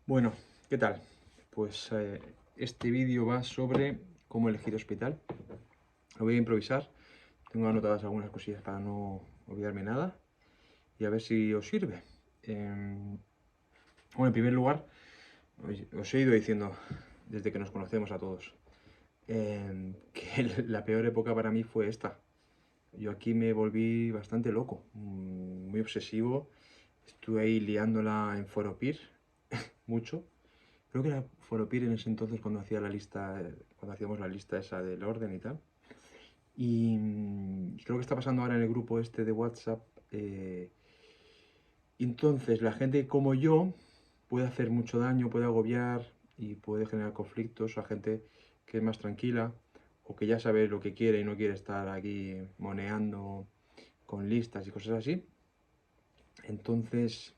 Bueno, ¿qué tal? Pues este vídeo va sobre cómo elegir hospital. Lo voy a improvisar. Tengo anotadas algunas cosillas para no olvidarme nada y a ver si os sirve. Bueno, en primer lugar, os he ido diciendo desde que nos conocemos a todos que la peor época para mí fue esta. Yo aquí me volví bastante loco, muy obsesivo. Estuve ahí liándola en Foropir mucho. Creo que era Foropir en ese entonces cuando hacía la lista, cuando hacíamos la lista esa del orden y tal. Y creo que está pasando ahora en el grupo este de WhatsApp. Entonces, la gente como yo puede hacer mucho daño, puede agobiar y puede generar conflictos a gente que es más tranquila o que ya sabe lo que quiere y no quiere estar aquí moneando con listas y cosas así. Entonces,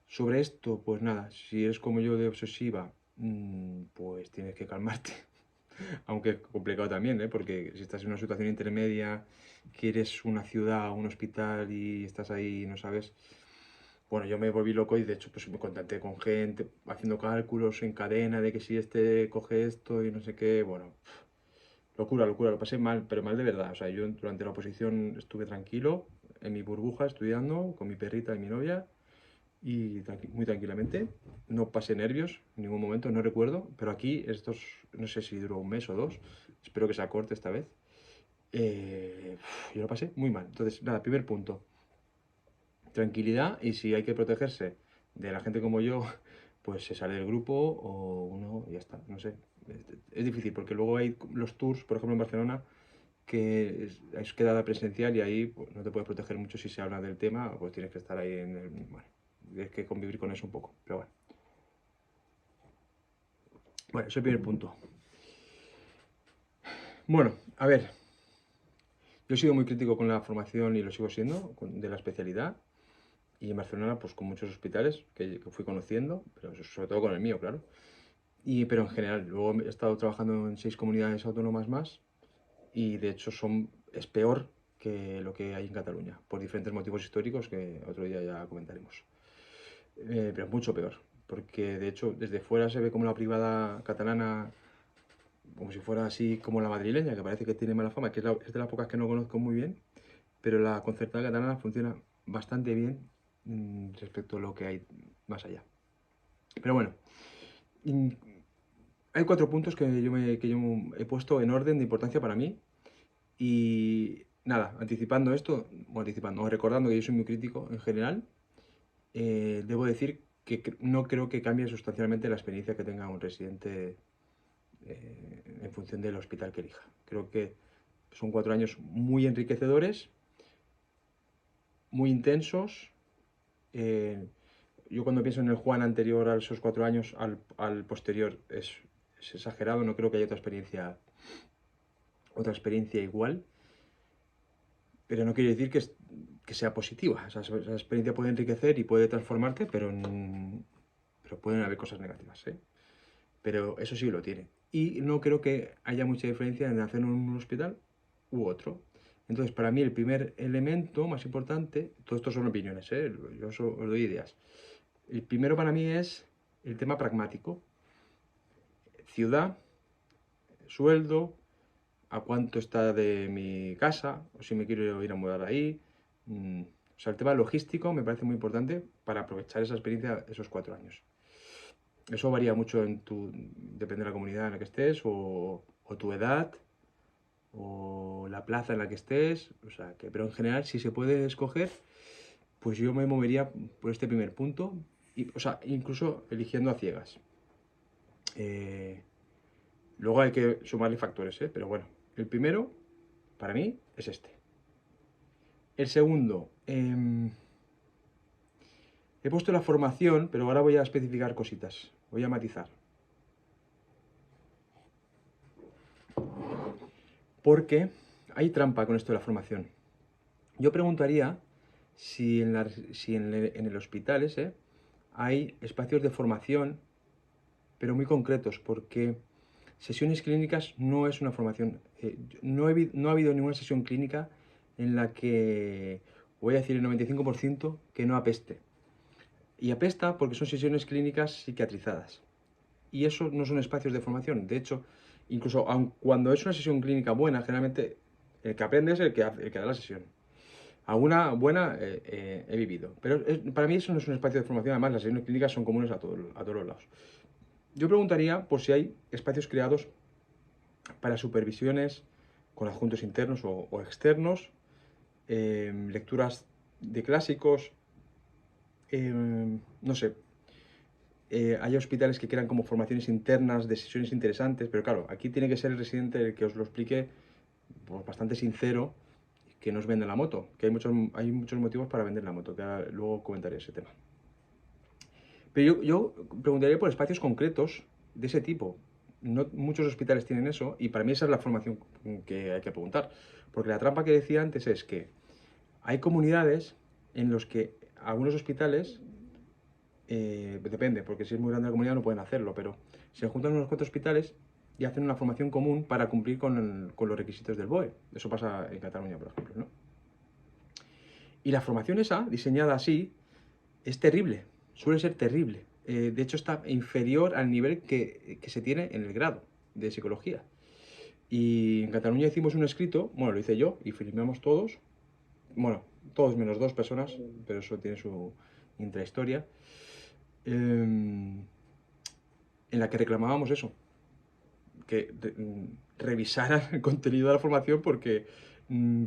sobre esto, pues nada, si eres como yo de obsesiva, pues tienes que calmarte. Aunque es complicado también, ¿eh? Porque si estás en una situación intermedia, quieres una ciudad, un hospital y estás ahí y no sabes. Bueno, yo me volví loco y de hecho pues me contacté con gente haciendo cálculos en cadena de que si este coge esto y no sé qué. Bueno, locura, locura, lo pasé mal, pero mal de verdad. O sea, yo durante la oposición estuve tranquilo, en mi burbuja, estudiando, con mi perrita y mi novia y muy tranquilamente. No pasé nervios en ningún momento, no recuerdo, pero aquí estos, no sé si duró un mes o dos, espero que sea corte esta vez. Yo lo pasé muy mal. Entonces, nada, primer punto, tranquilidad y si hay que protegerse de la gente como yo, pues se sale del grupo o uno y ya está, no sé. Es difícil porque luego hay los tours, por ejemplo en Barcelona, que es quedada presencial y ahí pues, no te puedes proteger mucho si se habla del tema, pues tienes que estar ahí en el... Bueno, tienes que convivir con eso un poco, pero bueno. Bueno, ese es el primer punto. Bueno, a ver, yo he sido muy crítico con la formación y lo sigo siendo, de la especialidad. Y en Barcelona, pues con muchos hospitales que fui conociendo, pero sobre todo con el mío, claro. Pero en general, luego he estado trabajando en 6 comunidades autónomas más y de hecho es peor que lo que hay en Cataluña, por diferentes motivos históricos que otro día ya comentaremos. Pero es mucho peor, porque de hecho desde fuera se ve como la privada catalana como si fuera así como la madrileña, que parece que tiene mala fama, que es de las pocas que no conozco muy bien, pero la concertada catalana funciona bastante bien respecto a lo que hay más allá. Pero bueno, hay 4 puntos que yo he puesto en orden de importancia para mí y nada, anticipando esto, o anticipando, o recordando que yo soy muy crítico en general, debo decir que no creo que cambie sustancialmente la experiencia que tenga un residente en función del hospital que elija. Creo que son 4 años muy enriquecedores, muy intensos. Eh, yo cuando pienso en el Juan anterior a esos 4 años, al posterior, es exagerado, no creo que haya otra experiencia igual, pero no quiere decir que sea positiva. Esa experiencia puede enriquecer y puede transformarte, pero pueden haber cosas negativas, ¿eh? Pero eso sí lo tiene. Y no creo que haya mucha diferencia en hacerlo en un hospital u otro. Entonces, para mí el primer elemento más importante, todo esto son opiniones, ¿eh? Yo os doy ideas. El primero para mí es el tema pragmático. Ciudad, sueldo, a cuánto está de mi casa, o si me quiero ir a mudar ahí. O sea, el tema logístico me parece muy importante para aprovechar esa experiencia esos 4 años. Eso varía mucho depende de la comunidad en la que estés, o tu edad, o la plaza en la que estés. O sea, pero en general, si se puede escoger, pues yo me movería por este primer punto, o sea, incluso eligiendo a ciegas. Eh, Luego hay que sumarle factores, ¿eh? Pero bueno, el primero, para mí, es este. El segundo, he puesto la formación, pero ahora voy a especificar cositas. Voy a matizar. Porque hay trampa con esto de la formación. Yo preguntaría si en el hospital ese hay espacios de formación, pero muy concretos, porque sesiones clínicas no es una formación. No ha habido ninguna sesión clínica en la que, voy a decir el 95%, que no apeste. Y apesta porque son sesiones clínicas psiquiatrizadas. Y eso no son espacios de formación. De hecho, incluso aun cuando es una sesión clínica buena, generalmente el que aprende es el que da la sesión. Alguna buena he vivido. Pero para mí eso no es un espacio de formación. Además, las sesiones clínicas son comunes a todos los lados. Yo preguntaría por si hay espacios creados para supervisiones con adjuntos internos o externos, lecturas de clásicos, no sé, hay hospitales que crean como formaciones internas de sesiones interesantes, pero claro, aquí tiene que ser el residente el que os lo explique pues, bastante sincero, que nos venda la moto, que hay muchos motivos para vender la moto, que luego comentaré ese tema. Pero yo preguntaría por espacios concretos de ese tipo. No muchos hospitales tienen eso y para mí esa es la formación que hay que preguntar. Porque la trampa que decía antes es que hay comunidades en los que algunos hospitales, depende, porque si es muy grande la comunidad no pueden hacerlo, pero se juntan unos cuantos hospitales y hacen una formación común para cumplir con los requisitos del BOE. Eso pasa en Cataluña, por ejemplo, ¿no? Y la formación esa, diseñada así, es terrible, suele ser terrible. De hecho, está inferior al nivel que se tiene en el grado de psicología. Y en Cataluña hicimos un escrito, bueno, lo hice yo y firmamos todos, bueno, todos menos 2 personas, pero eso tiene su intrahistoria, en la que reclamábamos eso, que revisaran el contenido de la formación porque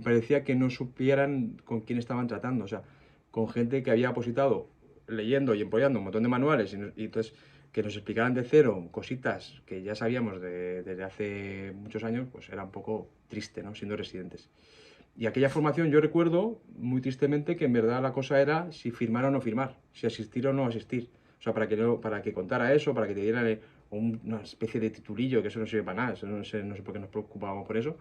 parecía que no supieran con quién estaban tratando, o sea, con gente que había apositado leyendo y empollando un montón de manuales y entonces que nos explicaran de cero cositas que ya sabíamos desde hace muchos años, pues era un poco triste, ¿no? Siendo residentes. Y aquella formación yo recuerdo muy tristemente que en verdad la cosa era si firmar o no firmar, si asistir o no asistir. O sea, para que contara eso, para que te dieran una especie de titulillo, que eso no sirve para nada, eso no sé por qué nos preocupábamos por eso.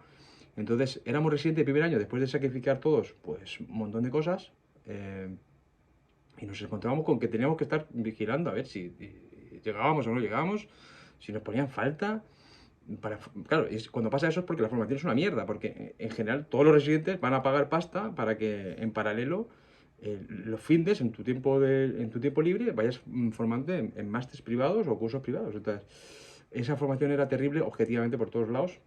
Entonces, éramos residentes de primer año, después de sacrificar todos, pues un montón de cosas, y nos encontrábamos con que teníamos que estar vigilando a ver si llegábamos o no llegábamos, si nos ponían falta. Claro, cuando pasa eso es porque la formación es una mierda, porque en general todos los residentes van a pagar pasta para que en paralelo los findes en tu tiempo libre vayas formando en másters privados o cursos privados. Entonces, esa formación era terrible objetivamente por todos lados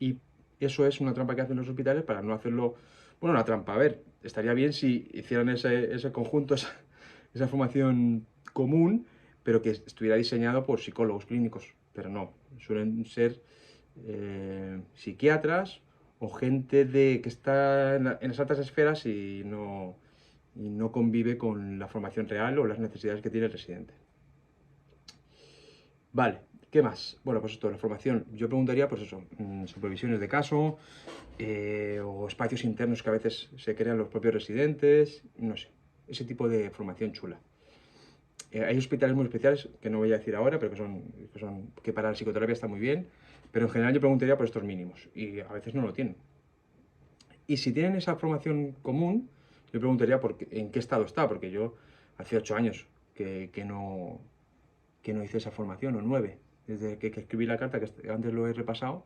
y eso es una trampa que hacen los hospitales para no hacerlo, bueno, una trampa, a ver, estaría bien si hicieran ese conjunto, esa formación común, pero que estuviera diseñado por psicólogos clínicos, pero no, suelen ser psiquiatras o gente que está en las altas esferas y no convive con la formación real o las necesidades que tiene el residente. Vale, ¿qué más? Bueno, pues esto, la formación. Yo preguntaría, pues eso, supervisiones de caso o espacios internos que a veces se crean los propios residentes, no sé, ese tipo de formación chula. Hay hospitales muy especiales, que no voy a decir ahora, pero que para la psicoterapia está muy bien, pero en general yo preguntaría por estos mínimos, y a veces no lo tienen. Y si tienen esa formación común, yo preguntaría en qué estado está, porque yo hace 8 años que no hice esa formación, o 9, desde que escribí la carta, que antes lo he repasado,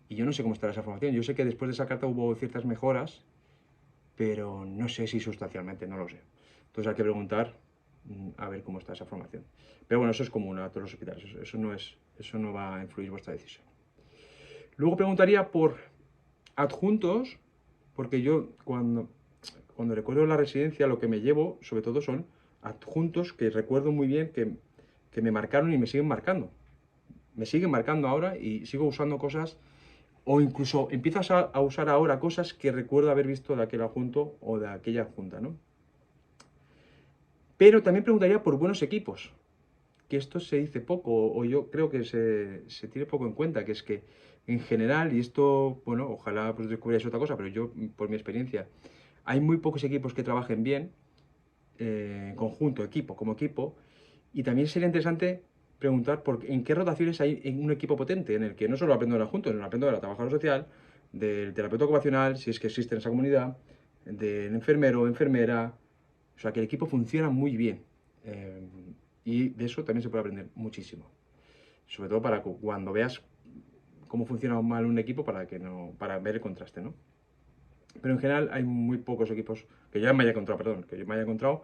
y yo no sé cómo estará esa formación. Yo sé que después de esa carta hubo ciertas mejoras, pero no sé si sustancialmente, no lo sé. Entonces hay que preguntar a ver cómo está esa formación. Pero bueno, eso es común a todos los hospitales, eso no va a influir vuestra decisión. Luego preguntaría por adjuntos, porque yo cuando recuerdo la residencia lo que me llevo sobre todo son adjuntos que recuerdo muy bien que me marcaron y me siguen marcando. Me siguen marcando ahora y sigo usando cosas o incluso empiezas a usar ahora cosas que recuerdo haber visto de aquel adjunto o de aquella adjunta, ¿no? Pero también preguntaría por buenos equipos, que esto se dice poco, o yo creo que se tiene poco en cuenta, que es que en general, y esto, bueno, ojalá pues descubriráis otra cosa, pero yo, por mi experiencia, hay muy pocos equipos que trabajen bien, en conjunto, como equipo, y también sería interesante preguntar en qué rotaciones hay en un equipo potente, en el que no solo aprendo de la junta, sino aprendo de la trabajadora social, del terapeuta ocupacional, si es que existe en esa comunidad, del enfermero o enfermera, o sea, que el equipo funciona muy bien. Y de eso también se puede aprender muchísimo. Sobre todo para cuando veas cómo funciona mal un equipo para ver el contraste, ¿no? Pero en general hay muy pocos equipos que yo me haya encontrado,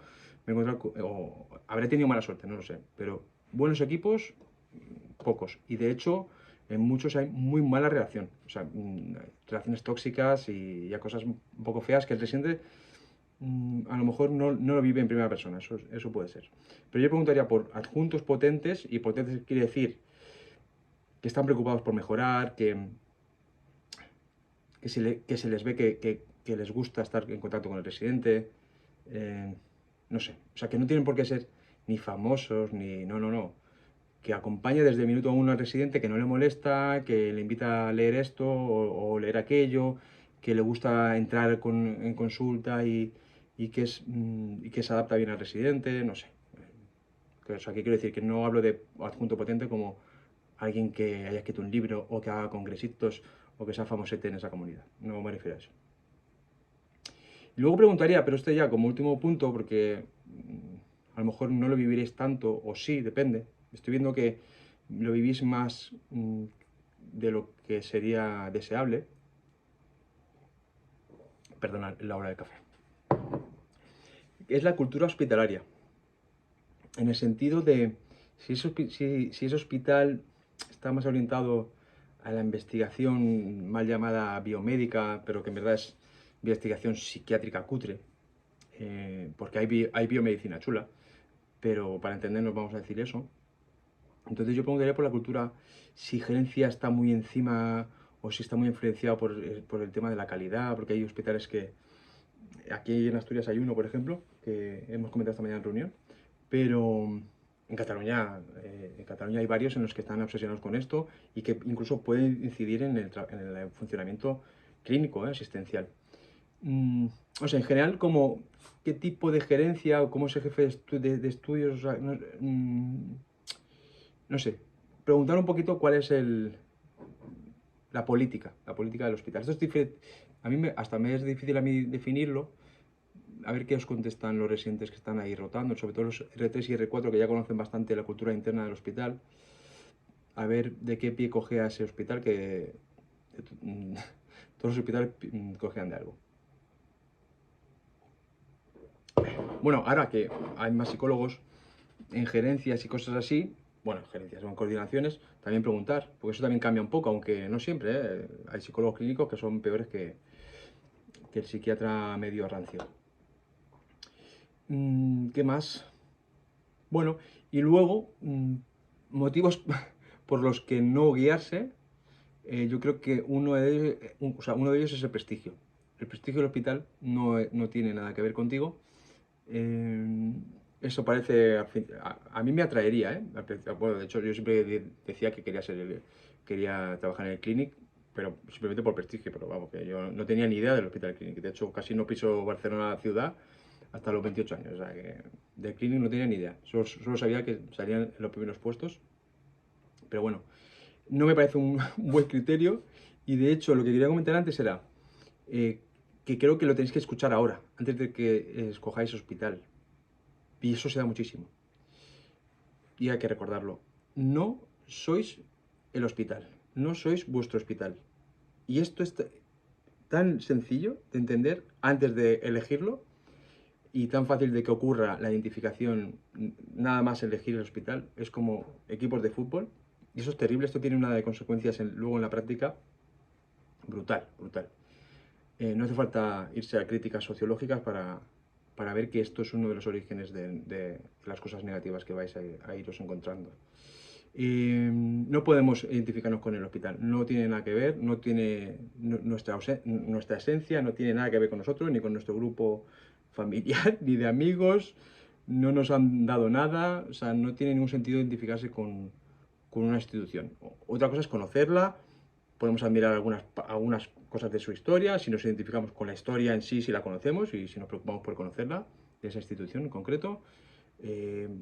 me he encontrado, o habré tenido mala suerte, no lo sé, pero buenos equipos, pocos. Y de hecho, en muchos hay muy mala relación, o sea, relaciones tóxicas y ya cosas un poco feas que el residente a lo mejor no lo vive en primera persona, eso puede ser. Pero yo preguntaría por adjuntos potentes, y potentes quiere decir que están preocupados por mejorar, que se les ve que les gusta estar en contacto con el residente, no sé, o sea, que no tienen por qué ser ni famosos, ni... No, que acompañe desde el minuto uno al residente, que no le molesta, que le invita a leer esto o leer aquello, que le gusta entrar en consulta y que se adapta bien al residente, no sé. O sea, que quiero decir que no hablo de adjunto potente como alguien que haya escrito un libro o que haga congresitos o que sea famosete en esa comunidad. No me refiero a eso. Y luego preguntaría, pero esto ya como último punto, porque a lo mejor no lo viviréis tanto, o sí, depende. Estoy viendo que lo vivís más de lo que sería deseable. Perdona la hora del café. Es la cultura hospitalaria. En el sentido de si ese hospital está más orientado a la investigación mal llamada biomédica, pero que en verdad es investigación psiquiátrica cutre, porque hay biomedicina chula, pero para entendernos vamos a decir eso. Entonces yo preguntaría por la cultura, si gerencia está muy encima o si está muy influenciado por el tema de la calidad, porque hay hospitales que, aquí en Asturias hay uno, por ejemplo, que hemos comentado esta mañana en reunión, pero en Cataluña hay varios en los que están obsesionados con esto y que incluso pueden incidir en el funcionamiento clínico, asistencial. O sea, en general, ¿qué tipo de gerencia o cómo es el jefe de estudios? O sea, no sé, preguntar un poquito cuál es la política del hospital. Esto es a mí hasta me es difícil a mí definirlo, a ver qué os contestan los residentes que están ahí rotando, sobre todo los R3 y R4 que ya conocen bastante la cultura interna del hospital, a ver de qué pie cogea ese hospital, que todos los hospitales cojean de algo. Bueno, ahora que hay más psicólogos en gerencias y cosas así, bueno, gerencias o en coordinaciones, también preguntar, porque eso también cambia un poco, aunque no siempre, ¿eh? Hay psicólogos clínicos que son peores que el psiquiatra medio rancio. ¿Qué más? Bueno, y luego, motivos por los que no guiarse, yo creo que uno de ellos es el prestigio. El prestigio del hospital no tiene nada que ver contigo. Eso parece, a mí me atraería, ¿eh? Bueno, de hecho, yo siempre decía que quería trabajar en el Clinic, pero simplemente por prestigio, pero vamos, que yo no tenía ni idea del Hospital Clinic. De hecho, casi no piso Barcelona ciudad hasta los 28 años, o sea que del Clinic no tenía ni idea. Solo sabía que salían en los primeros puestos, pero bueno, no me parece un buen criterio. Y de hecho, lo que quería comentar antes era que creo que lo tenéis que escuchar ahora, antes de que escojáis hospital. Y eso se da muchísimo. Y hay que recordarlo. No sois el hospital, no sois vuestro hospital. Y esto es tan sencillo de entender antes de elegirlo y tan fácil de que ocurra la identificación nada más elegir el hospital. Es como equipos de fútbol. Y eso es terrible, esto tiene una de consecuencias luego en la práctica brutal, brutal. No hace falta irse a críticas sociológicas para ver que esto es uno de los orígenes de las cosas negativas que vais a iros encontrando. No podemos identificarnos con el hospital, no tiene nada que ver, no tiene nuestra esencia, no tiene nada que ver con nosotros, ni con nuestro grupo familiar, ni de amigos, no nos han dado nada, o sea, no tiene ningún sentido identificarse con una institución. Otra cosa es conocerla, podemos admirar algunas cosas de su historia, si nos identificamos con la historia en sí, si la conocemos y si nos preocupamos por conocerla, de esa institución en concreto,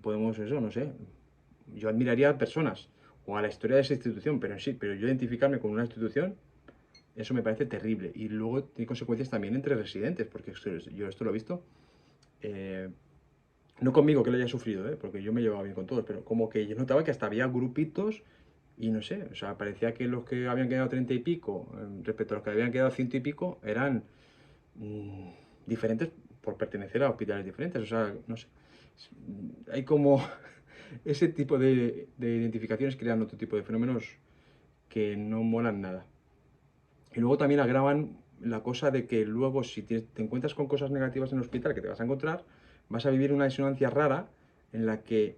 podemos, eso, no sé, yo admiraría a personas o a la historia de esa institución, pero yo identificarme con una institución, eso me parece terrible. Y luego tiene consecuencias también entre residentes, porque yo esto lo he visto, no conmigo que lo haya sufrido, porque yo me llevaba bien con todos, pero como que yo notaba que hasta había grupitos y no sé, o sea, parecía que los que habían quedado 30 y pico respecto a los que habían quedado 100 y pico eran diferentes por pertenecer a hospitales diferentes, o sea, no sé. Hay como ese tipo de identificaciones crean otro tipo de fenómenos que no molan nada. Y luego también agravan la cosa de que luego si te encuentras con cosas negativas en el hospital que te vas a encontrar, vas a vivir una disonancia rara en la que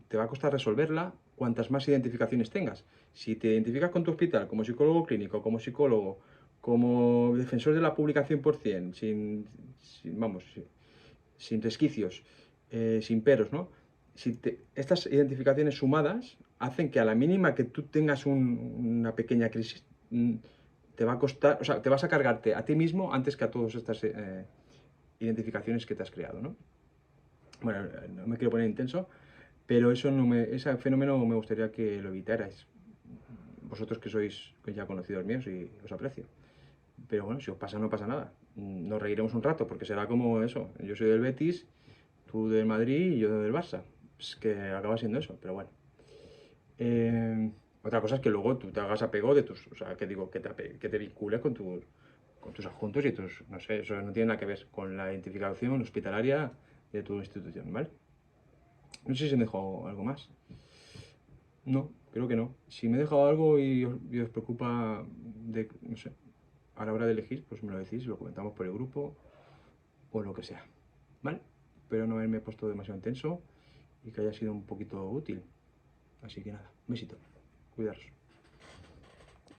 te va a costar resolverla cuantas más identificaciones tengas. Si te identificas con tu hospital como psicólogo clínico, como psicólogo, como defensor de la publicación 100%, vamos, sin resquicios, sin peros, ¿no? Estas identificaciones sumadas hacen que a la mínima que tú tengas una pequeña crisis, te va a costar, o sea, te vas a cargarte a ti mismo antes que a todas estas identificaciones que te has creado, ¿no? Bueno, no me quiero poner intenso, pero ese fenómeno me gustaría que lo evitarais. Vosotros que sois ya conocidos míos y os aprecio. Pero bueno, si os pasa, no pasa nada. Nos reiremos un rato, porque será como eso. Yo soy del Betis, tú del Madrid y yo del Barça. Es que acaba siendo eso, pero bueno. Otra cosa es que luego tú te hagas apego de tus. O sea, que digo, que te vincules con tus adjuntos y tus. No sé, eso no tiene nada que ver con la identificación hospitalaria de tu institución, ¿vale? No sé si me dejó algo más. No, creo que no. Si me he dejado algo y os preocupa de, no sé, a la hora de elegir, pues me lo decís, lo comentamos por el grupo o lo que sea. ¿Vale? Espero no haberme puesto demasiado intenso y que haya sido un poquito útil. Así que nada, un besito. Cuidaros.